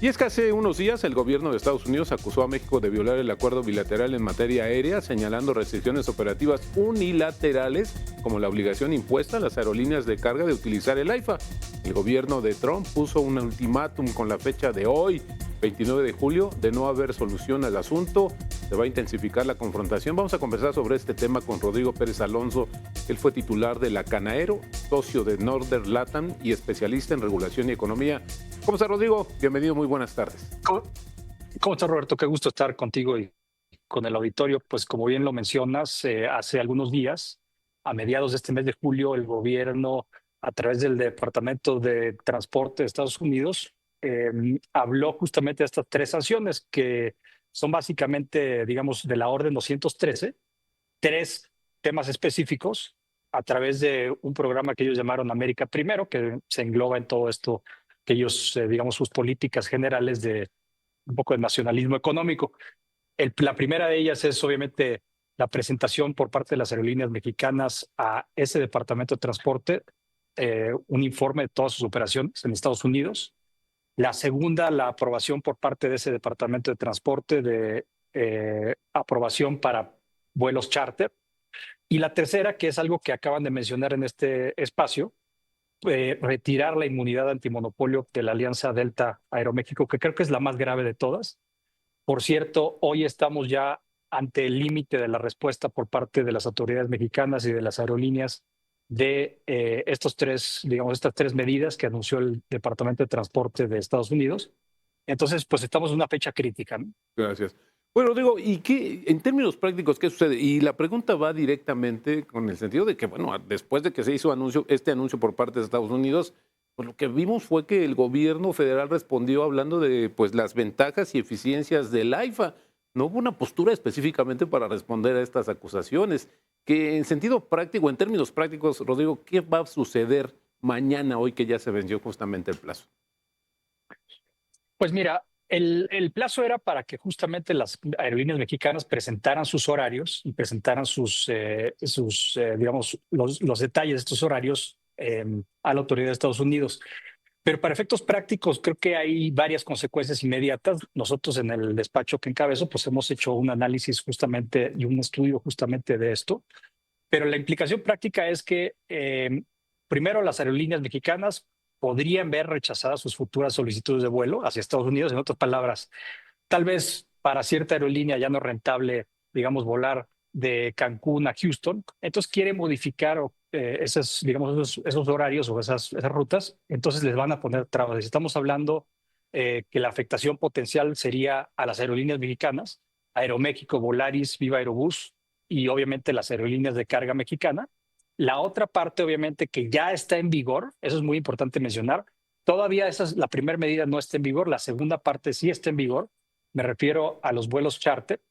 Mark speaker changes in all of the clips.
Speaker 1: Y es que hace unos días el gobierno de Estados Unidos acusó a México de violar el acuerdo bilateral en materia aérea, señalando restricciones operativas unilaterales como la obligación impuesta a las aerolíneas de carga de utilizar el AIFA. El gobierno de Trump puso un ultimátum con la fecha de hoy, 29 de julio, de no haber solución al asunto. Se va a intensificar la confrontación. Vamos a conversar sobre este tema con Rodrigo Pérez Alonso. Él fue titular de la Canaero, socio de Northern LATAM y especialista en regulación y economía. ¿Cómo está, Rodrigo? Bienvenido, muy buenas tardes.
Speaker 2: ¿Cómo estás, Roberto? Qué gusto estar contigo y con el auditorio. Pues como bien lo mencionas, hace algunos días, a mediados de este mes de julio, el gobierno, a través del Departamento de Transporte de Estados Unidos, habló justamente de estas tres sanciones que son básicamente, digamos, de la Orden 213, tres temas específicos a través de un programa que ellos llamaron América Primero, que se engloba en todo esto, que ellos, digamos, sus políticas generales de un poco de nacionalismo económico. La primera de ellas es obviamente la presentación por parte de las aerolíneas mexicanas a ese Departamento de Transporte, un informe de todas sus operaciones en Estados Unidos. La segunda, la aprobación por parte de ese Departamento de Transporte de aprobación para vuelos charter. Y la tercera, que es algo que acaban de mencionar en este espacio, retirar la inmunidad antimonopolio de la Alianza Delta Aeroméxico, que creo que es la más grave de todas. Por cierto, hoy estamos ya ante el límite de la respuesta por parte de las autoridades mexicanas y de las aerolíneas de estas tres medidas que anunció el Departamento de Transporte de Estados Unidos. Entonces, pues estamos en una fecha crítica, ¿no?
Speaker 1: Gracias. Bueno, Rodrigo, ¿y qué, en términos prácticos, qué sucede? Y la pregunta va directamente con el sentido de que, bueno, después de que se hizo este anuncio por parte de Estados Unidos, pues lo que vimos fue que el gobierno federal respondió hablando de, pues, las ventajas y eficiencias del AIFA. No hubo una postura específicamente para responder a estas acusaciones. Que en sentido práctico, en términos prácticos, Rodrigo, ¿qué va a suceder mañana, hoy que ya se venció justamente el plazo?
Speaker 2: Pues mira, el plazo era para que justamente las aerolíneas mexicanas presentaran sus horarios y presentaran digamos, los detalles de estos horarios a la autoridad de Estados Unidos. Pero para efectos prácticos, creo que hay varias consecuencias inmediatas. Nosotros en el despacho que encabezo, pues hemos hecho un análisis justamente y un estudio justamente de esto. Pero la implicación práctica es que, primero, las aerolíneas mexicanas podrían ver rechazadas sus futuras solicitudes de vuelo hacia Estados Unidos. En otras palabras, tal vez para cierta aerolínea ya no es rentable, digamos, volar de Cancún a Houston. Entonces quiere modificar esos horarios o esas rutas. Entonces les van a poner trabas. Estamos hablando que la afectación potencial sería a las aerolíneas mexicanas, Aeroméxico, Volaris, Viva Aerobús y obviamente las aerolíneas de carga mexicana. La otra parte, obviamente, que ya está en vigor, eso es muy importante mencionar. Todavía la primera medida no está en vigor, la segunda parte sí está en vigor. Me refiero a los vuelos charter,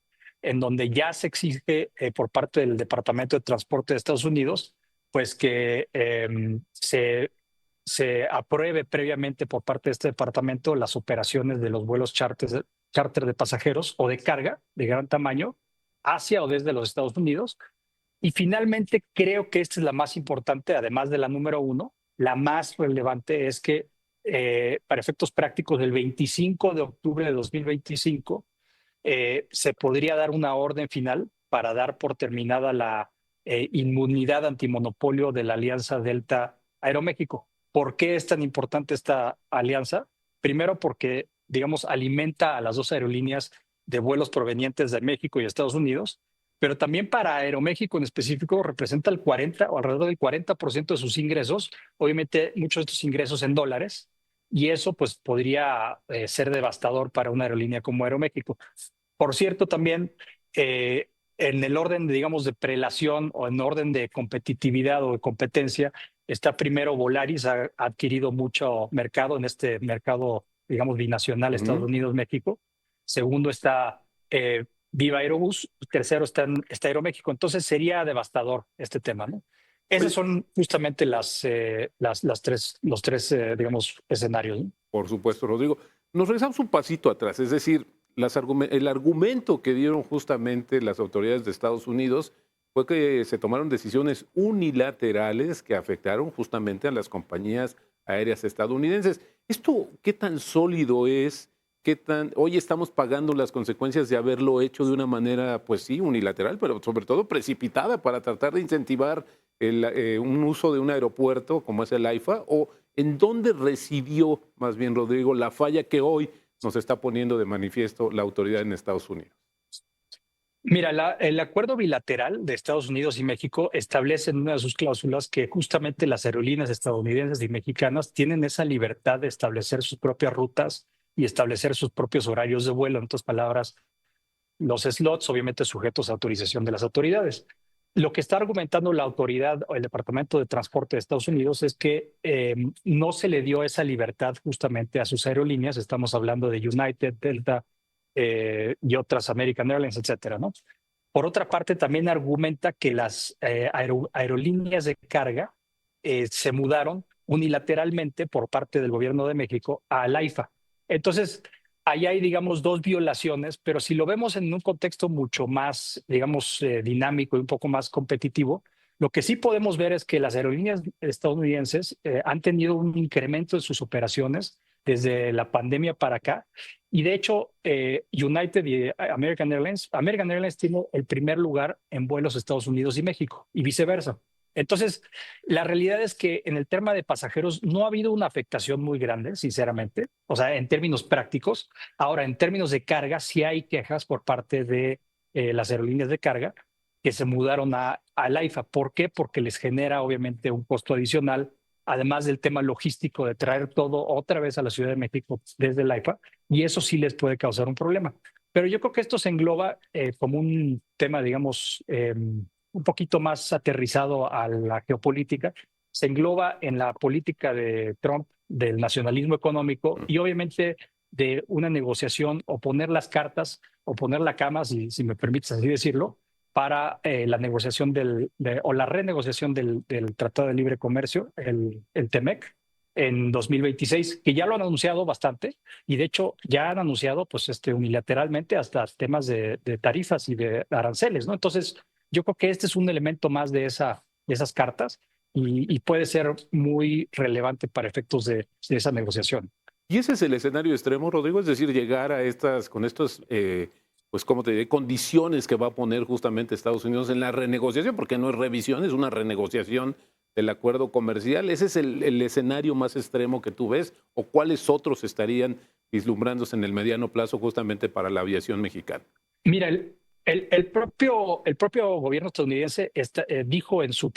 Speaker 2: en donde ya se exige por parte del Departamento de Transporte de Estados Unidos, pues que se apruebe previamente por parte de este departamento las operaciones de los vuelos charter de pasajeros o de carga de gran tamaño hacia o desde los Estados Unidos. Y finalmente, creo que esta es la más importante, además de la número uno, la más relevante es que para efectos prácticos, el 25 de octubre de 2025 se podría dar una orden final para dar por terminada la inmunidad antimonopolio de la Alianza Delta Aeroméxico. ¿Por qué es tan importante esta alianza? Primero porque, digamos, alimenta a las dos aerolíneas de vuelos provenientes de México y Estados Unidos, pero también para Aeroméxico en específico representa el 40 o alrededor del 40% de sus ingresos, obviamente muchos de estos ingresos en dólares, y eso pues podría ser devastador para una aerolínea como Aeroméxico. Por cierto, también en el orden, digamos, de prelación o en orden de competitividad o de competencia, está primero Volaris, ha adquirido mucho mercado en este mercado, digamos, binacional Estados
Speaker 1: Ujú.
Speaker 2: Unidos-México. Segundo está Viva Aerobús. Tercero está Aeroméxico. Entonces sería devastador este tema, ¿no? Esos
Speaker 1: Oye,
Speaker 2: son justamente los tres, digamos, escenarios, ¿no?
Speaker 1: por supuesto, Rodrigo. Nos regresamos un pasito atrás, es decir, el argumento que dieron justamente las autoridades de Estados Unidos fue que se tomaron decisiones unilaterales que afectaron justamente a las compañías aéreas estadounidenses. ¿Esto qué tan sólido es? qué tan hoy estamos pagando las consecuencias de haberlo hecho de una manera, pues sí, unilateral, pero sobre todo precipitada para tratar de incentivar un uso de un aeropuerto como es el AIFA? ¿O en dónde residió, más bien, Rodrigo, la falla que hoy nos está poniendo de manifiesto la autoridad en Estados Unidos?
Speaker 2: Mira, el acuerdo bilateral de Estados Unidos y México establece en una de sus cláusulas que justamente las aerolíneas estadounidenses y mexicanas tienen esa libertad de establecer sus propias rutas y establecer sus propios horarios de vuelo. En otras palabras, los slots, obviamente sujetos a autorización de las autoridades. Lo que está argumentando la autoridad o el Departamento de Transporte de Estados Unidos es que no se le dio esa libertad justamente a sus aerolíneas. Estamos hablando de United, Delta y otras, American Airlines, etcétera, ¿no? Por otra parte, también argumenta que las aerolíneas de carga se mudaron unilateralmente por parte del gobierno de México al AIFA. Entonces, ahí hay, digamos, dos violaciones, pero si lo vemos en un contexto mucho más, digamos, dinámico y un poco más competitivo, lo que sí podemos ver es que las aerolíneas estadounidenses han tenido un incremento en sus operaciones desde la pandemia para acá. Y de hecho, United y American Airlines tiene el primer lugar en vuelos a Estados Unidos y México, y viceversa. Entonces, la realidad es que en el tema de pasajeros no ha habido una afectación muy grande, sinceramente, o sea, en términos prácticos. Ahora, en términos de carga, sí hay quejas por parte de las aerolíneas de carga que se mudaron al AIFA. ¿Por qué? Porque les genera obviamente un costo adicional, además del tema logístico de traer todo otra vez a la Ciudad de México desde el AIFA, y eso sí les puede causar un problema. Pero yo creo que esto se engloba como un tema, digamos, un poquito más aterrizado a la geopolítica, se engloba en la política de Trump del nacionalismo económico y obviamente de una negociación o poner las cartas o poner la cama, si me permites así decirlo, para la negociación o la renegociación del Tratado de Libre Comercio, el TEMEC, en 2026, que ya lo han anunciado bastante y de hecho ya han anunciado pues unilateralmente hasta temas de tarifas y de aranceles, ¿no? Entonces, yo creo que este es un elemento más de esas cartas y puede ser muy relevante para efectos de esa negociación.
Speaker 1: Y ese es el escenario extremo, Rodrigo, es decir, llegar a con estos, pues, ¿cómo te diré? Condiciones que va a poner justamente Estados Unidos en la renegociación, porque no es revisión, es una renegociación del acuerdo comercial. ¿Ese es el escenario más extremo que tú ves? ¿O cuáles otros estarían vislumbrándose en el mediano plazo justamente para la aviación mexicana?
Speaker 2: Mira, el propio gobierno estadounidense dijo en su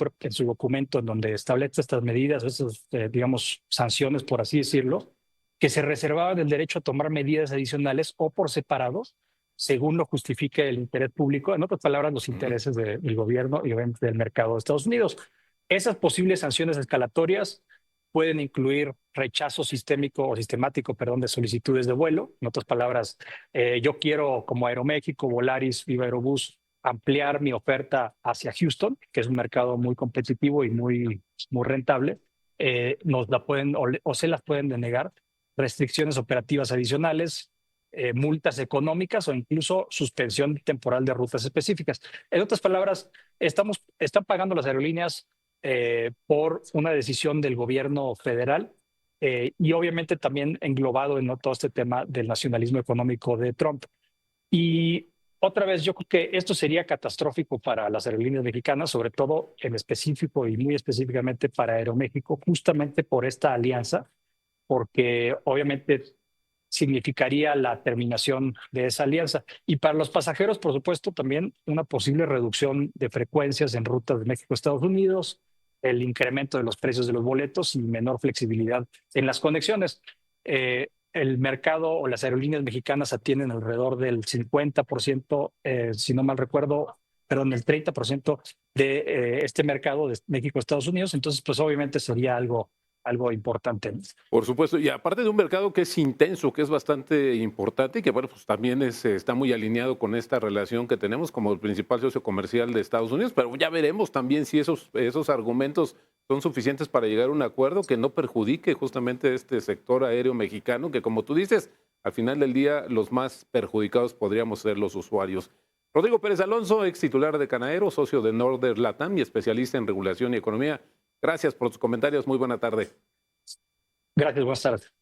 Speaker 2: documento en donde establece estas medidas, esas, digamos, sanciones, por así decirlo, que se reservaban el derecho a tomar medidas adicionales o por separados, según lo justifique el interés público, en otras palabras, los intereses del gobierno y obviamente del mercado de Estados Unidos. Esas posibles sanciones escalatorias pueden incluir rechazo sistémico o sistemático, perdón, de solicitudes de vuelo. En otras palabras, yo quiero, como Aeroméxico, Volaris, Viva Aerobús, ampliar mi oferta hacia Houston, que es un mercado muy competitivo y muy rentable. Nos la pueden o se las pueden denegar, restricciones operativas adicionales, multas económicas o incluso suspensión temporal de rutas específicas. En otras palabras, están pagando las aerolíneas por una decisión del gobierno federal y obviamente también englobado en todo este tema del nacionalismo económico de Trump. Y otra vez, yo creo que esto sería catastrófico para las aerolíneas mexicanas, sobre todo en específico y muy específicamente para Aeroméxico, justamente por esta alianza, porque obviamente significaría la terminación de esa alianza. Y para los pasajeros, por supuesto, también una posible reducción de frecuencias en rutas de México a Estados Unidos, el incremento de los precios de los boletos y menor flexibilidad en las conexiones. El mercado o las aerolíneas mexicanas atienden alrededor del 50%, si no mal recuerdo, perdón, el 30% de este mercado de México a Estados Unidos. Entonces, pues obviamente sería algo importante.
Speaker 1: Por supuesto, y aparte de un mercado que es intenso, que es bastante importante y que bueno, pues también está muy alineado con esta relación que tenemos como el principal socio comercial de Estados Unidos, pero ya veremos también si esos argumentos son suficientes para llegar a un acuerdo que no perjudique justamente este sector aéreo mexicano, que como tú dices, al final del día los más perjudicados podríamos ser los usuarios. Rodrigo Pérez Alonso, ex titular de Canaero, socio de Northern LATAM y especialista en regulación y economía. Gracias por tus comentarios. Muy buena tarde.
Speaker 2: Gracias, buenas tardes.